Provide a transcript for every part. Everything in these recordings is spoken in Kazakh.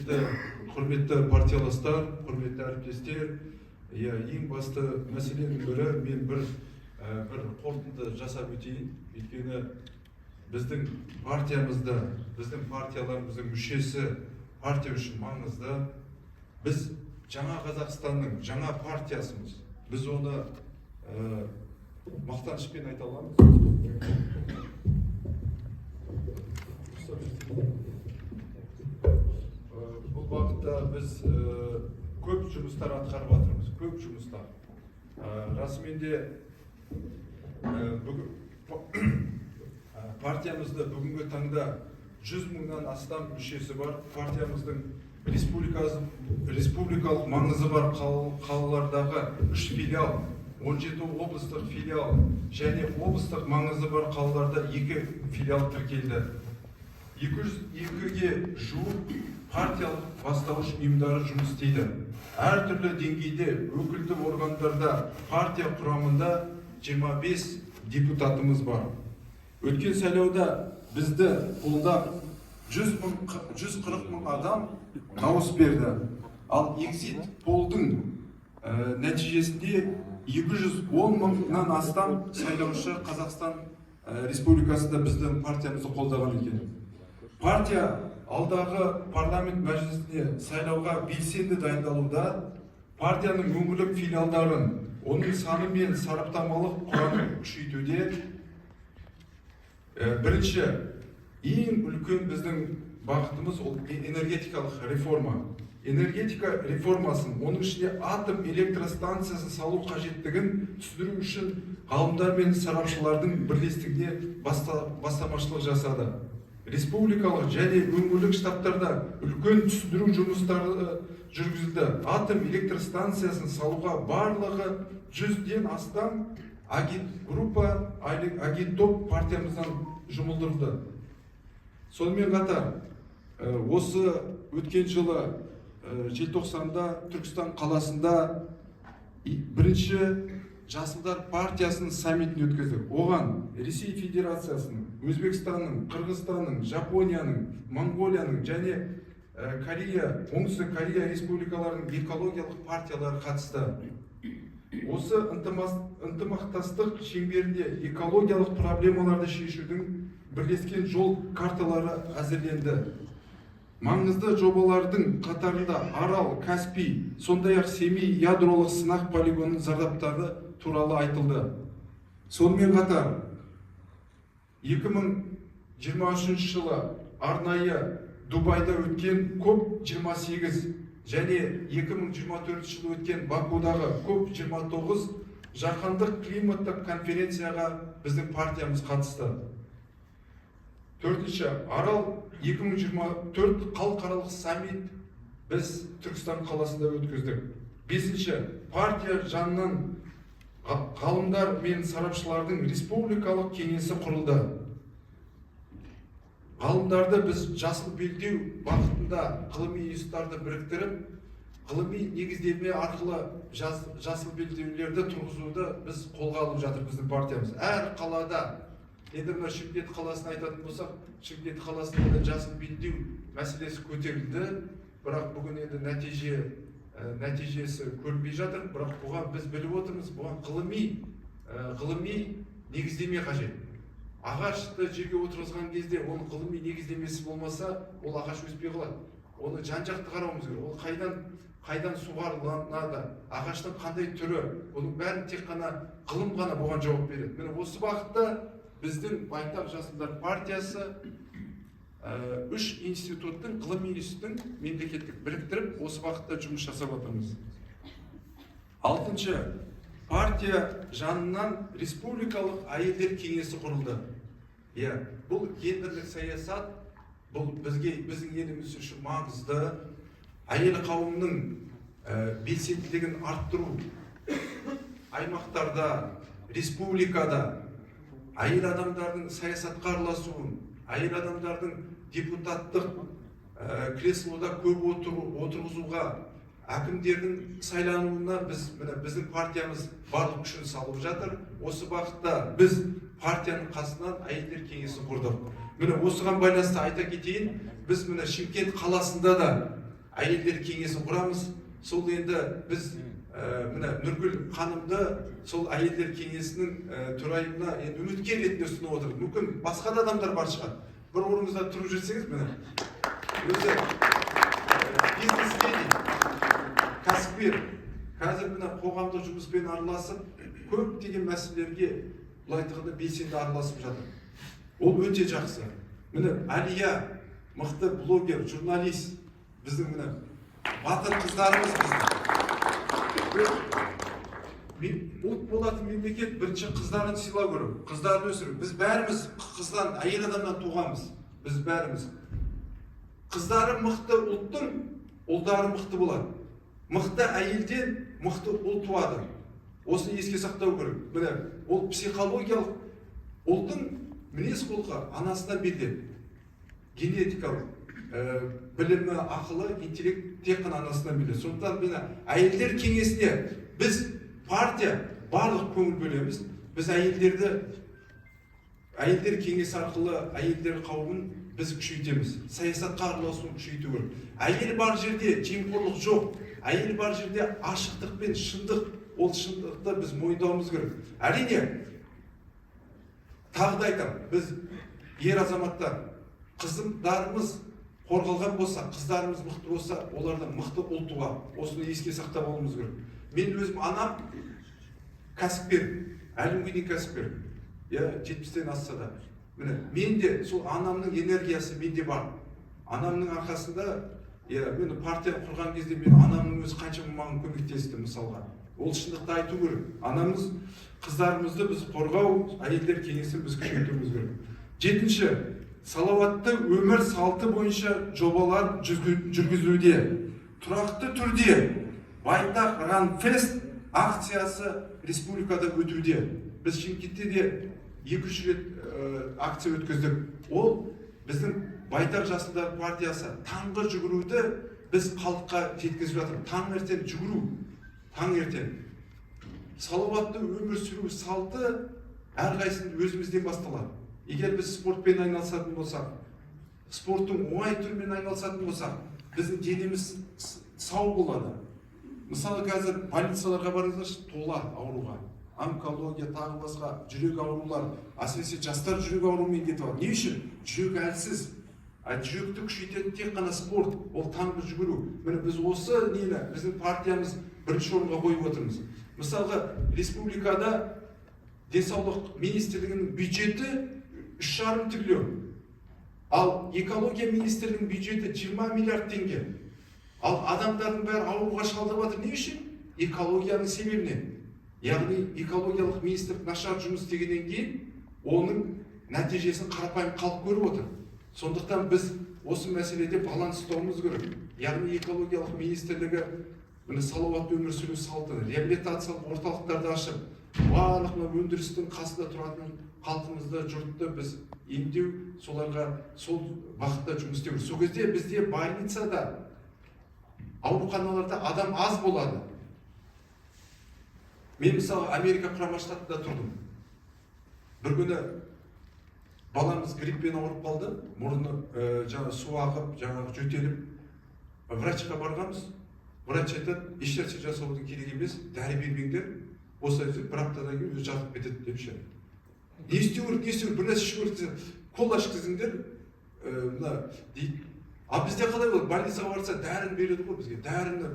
құрметті партияластар, құрметті әріптестер, ең басты мәселенің бірі, мен бір қорытынды жасап өтейін. Өйткені біздің партиямызда, біздің партияларымыздың мүшесі партия үшін маңызды. Біз жаңа Қазақстанның жаңа партиясымыз. Біз оны мақтанышпен айта аламыз. Бұл бағытта біз көп жұмыстар атқарып жатырмыз, көп жұмыстар. Расымен де партиямызда бүгінгі таңда 100 мыңнан астам мүшесі бар. Партиямыздың республикалық маңызы бар қалалардағы 3 филиал, 17 облыстық филиал және облыстық маңызы бар қалаларда 2 филиал тіркелді. 202-ге жуық партиялық бастауыш ұйымдары жұмыс істейді. Әртүрлі деңгейде өкілді органдарда партия құрамында 25 депутатымыз бар. Өткен сайлауда бізді қолдап 140 мың адам дауыс берді. Ал экзит полдың нәтижесінде 210 мыңнан астам сайлаушы Қазақстан Республикасында біздің партиямызды қолдаған екен. Партия алдағы парламент мәжілісіне сайлауға белсенді дайындалуда, партияның өңірлік филиалдарын, оның саны мен сараптамалық құрамын күшейтуде. Бірінші, ең үлкен біздің бағытымыз ол энергетикалық реформа. Энергетика реформасын, оның ішінде атом электростанциясын салу қажеттігін түсіндіру үшін ғалымдар мен сарапшылардың бірлестігіне бастамашылық жасады. Республикалық және өңірлік штабтарда үлкен түсіндіру жұмыстары жүргізілді. Атом электростанциясын салуға барлығы 100-ден астам агитгруппа, агиттоп партиямыздан жұмылдырылды. Сонымен қатар, осы өткен жылы желтоқсанда Түркістан қаласында бірінші Жасылдар партиясының саммитін өткіздік. Оған Ресей Федерациясының, Өзбекстанның, Қырғызстанның, Жапонияның, Монголияның және Оңтүстік Корея республикаларының экологиялық партиялары қатысты. Осы ынтымақтастық шеңберінде экологиялық проблемаларды шешудің бірлескен жол карталары әзірленді. Маңызды жобалардың қатарында Арал, Каспий, сондай-ақ Семей ядролық сынақ полигонының зардаптары туралы айтылды. Сонымен қатар 2023 жылы арнайы Дубайда өткен COP28 және 2024 жылы өткен Бакудағы COP29 жаһандық климаттық конференцияға біздің партиямыз қатысты. Төртінші, Арал 2024 халықаралық саммит біз Түркістан қаласында өткіздік. Бесінші, партия жанынан ғалымдар мен сарапшылардың республикалық кеңесі құрылды. Ғалымдарды біз жасыл белдеу бағытында ғылыми институттарды біріктіріп, ғылыми негіздеме арқылы жасыл белдеулерді тұрғызуды біз қолға алып жатыр біздің партиямыз. Әр қалада, енді мына Шымкент қаласын айтатын болсақ, Шымкент қаласында жасыл белдеу мәселесі көтерілді, бірақ бүгін енді нәтижесі көрінбей жатыр. Бірақ бұған біз біліп отырмыз, бұған ғылыми негіздеме қажет. Ағашты жерге отырғызған кезде оның ғылыми негіздемесі болмаса, ол ағаш өспей қалады. Оны жан-жақты қарауымыз керек. Ол қайдан суғарылады, ағаштың қандай түрі, оның бәрін тек қана ғылым ғана бұған жауап береді. Міне осы бағытта біздің Байтақ Жасылдар партиясы 3 институттың, ғылыми институттың мемлекеттік біріктіріп, осы бағытта жұмыс жасап жатырмыз. Алтыншы, партия жанынан республикалық әйелдер кеңесі құрылды. Бұл гендерлік саясат, бұл біздің еліміз үшін маңызды. Әйел қауымның белсенділігін арттыру, аймақтарда, республикада әйел адамдардың саясатқа араласуын, әйел адамдардың депутаттық креслода көп отырғызуға, әкімдердің сайлануына біздің партиямыз барлық күшін салып жатыр. Осы бағытта біз партияның қасынан әйелдер кеңесі құрдық. Міне осыған байланысты айта кетейін, біз міне Шымкент қаласында да әйелдер кеңесін құрамыз. Сол енді біз мына Нұргүл ханымды сол әйелдер кеңесінің төрайымына енді үміткер ретінде ұсынып отырмыз. Мүмкін басқа да адамдар бар шығар. Бір орныңызда тұрып жүрсеңіз, міне өзі бизнесмен, кәсіпкер, қазір мына қоғамдық жұмыспен араласып, көптеген мәселелерге былай айтқанда белсенді араласып жатыр. Ол өте жақсы. Міне Әлия, мықты блогер, журналист, біздің міне батыр қыздарымыз біздің. Ұлт болатын мемлекет бірінші қыздарын сыйлау керек, қыздарын өсіру. Біз бәріміз қыздан, әйел адамнан туғанбыз. Біз бәріміз. Қыздары мықты ұлттың, ұлдары мықты болады. Мықты әйелден мықты ұл туады. Осыны еске сақтау керек. Міне, ол психологиялық ұлдың мінез құлқы анасынан беріледі. Генетикалық білімі, ақылы, интеллект тек қана анасынан беріледі. Сондықтан міне әйелдер кеңесіне біз партия барлық көңіл бөлеміз. Біз әйелдер кеңесі арқылы әйелдер қауымын біз күшейтеміз. Саясатқа араласуын күшейту керек. Әйел бар жерде жемқорлық жоқ. Әйел бар жерде ашықтық пен шындық, ол шындықты біз мойындауымыз керек. Әрине, тағы да айтамын, біз ер азаматтар, қыздарымыз қорғалған болса, қыздарымыз мықты болса, олардан мықты ұл туады. Осыны еске сақтап алуымыз керек. Мен өзім анам кәсіпкер, әлі күнге дейін кәсіпкер. 70-тен асса да. Мен де сол анамның энергиясы менде бар. Анамның арқасында, мен партияны құрған кезде мен анамның өзі қаншама маған көмектесті мысалға. Ол шындықты айту керек. Анамыз, қыздарымызды біз қорғау, әйелдер кеңесін біз күшейтуіміз керек. Жетінші, салауатты өмір салты бойынша жобалар жүргізілуде. Тұрақты түрде Байтақ Ранфест акциясы республикада өтуде. Біз Шымкентте де 2-3 рет акция өткіздік. Ол біздің Байтақ Жасылдар партиясы таңғы жүгіруді біз халыққа жеткізіп жатыр. Таңертең жүгіру, таңертең. Салауатты өмір сүру салты әрқайсының өзімізден басталады. Егер біз спортпен айналысатын болсақ, спорттың оңай түрімен айналысатын болсақ, біздің денеміз сау болады. Мысалы, қазір больницаларға барыңыздаршы, тола ауруға. Онкология, тағы басқа жүрек аурулар, әсіресе жастар жүрек ауруымен кетіп алады. Не үшін? Жүрек әлсіз. Жүректі күшейтетін тек қана спорт, ол таңғы жүгіру. Міне біз осы нені біздің партиямыз бірінші орынға қойып отырмыз. Мысалға, республикада денсаулық министрлігінің бюджеті 3,5 триллион. Ал экология министрлігінің бюджеті 20 миллиард теңге. Ал адамдардың бәрі ауруға шалдырып жатыр. Не үшін? Экологияның себебінен. Яғни экологиялық министрлік нашар жұмыс істегеннен кейін оның нәтижесін қарапайым халық көріп отыр. Сондықтан біз осы мәселеде баланс ұстауымыз керек. Яғни экологиялық министрлігі салауатты өмір сүру салтын, реабилитациялық орталықтарды ашып, барлық өндірістің қасында тұратын халқымызды, жұртты біз емдеу, соларға сол бағытта жұмыс істеу. Сол кезде бізде больницада, ауруханаларда адам аз болады. Мен мысалы Америка құрама штатында тұрдым. Бір күні баламыз гриппен ауырып қалды, мұрны су ағып, жөтеліп, врачқа барғанбыз. Врач айтады, ешнәрсе жасаудың керек емес, дәрі бермеңдер, осылай бір аптадан кейін өзі жатып кетеді деп ше. Не істеу керек, бір нәрсе ішу керек, кол ішкізіңдер, дейді. А бізде қалай болады? Больницаға барса дәрін береді ғой бізге. Дәріні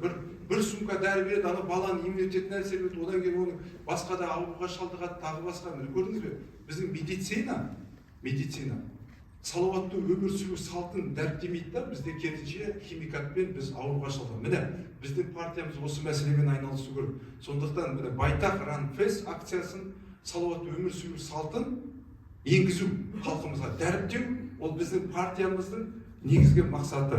бір сумка дәрі береді, ана баланы иммунитетін нәрсе береді, одан кейін оның басқа да ауруға шалдығады, тағы басқа. Көрдіңіз бе? Біздің медицина салауатты өмір сүру салтын дәріптемейді да, бізде керісінше химикатпен біз ауруға шалдығамыз. Міне, біздің партиямыз осы мәселемен айналысу керек. Сондықтан Байтақ Ранфест акциясын, салауатты өмір сүру салтын енгізу, халқымызға дәріптеу, ол біздің партиямыздың негізгі мақсаты.